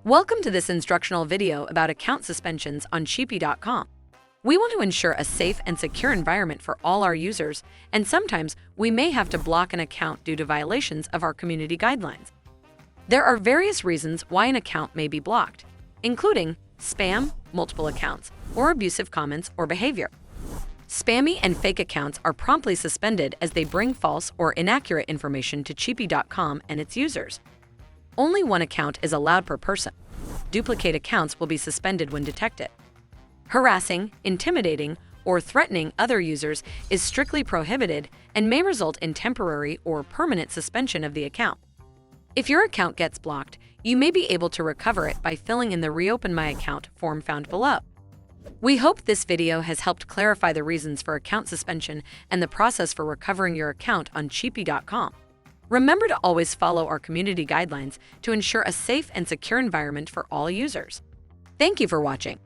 Welcome to this instructional video about account suspensions on Chipy.com. We want to ensure a safe and secure environment for all our users, and sometimes we may have to block an account due to violations of our community guidelines. There are various reasons why an account may be blocked, including spam, multiple accounts, or abusive comments or behavior. Spammy and fake accounts are promptly suspended as they bring false or inaccurate information to Chipy.com and its users. Only one account is allowed per person. Duplicate accounts will be suspended when detected. Harassing, intimidating, or threatening other users is strictly prohibited and may result in temporary or permanent suspension of the account. If your account gets blocked, you may be able to recover it by filling in the Reopen My Account form found below. We hope this video has helped clarify the reasons for account suspension and the process for recovering your account on Chipy.com. Remember to always follow our community guidelines to ensure a safe and secure environment for all users. Thank you for watching.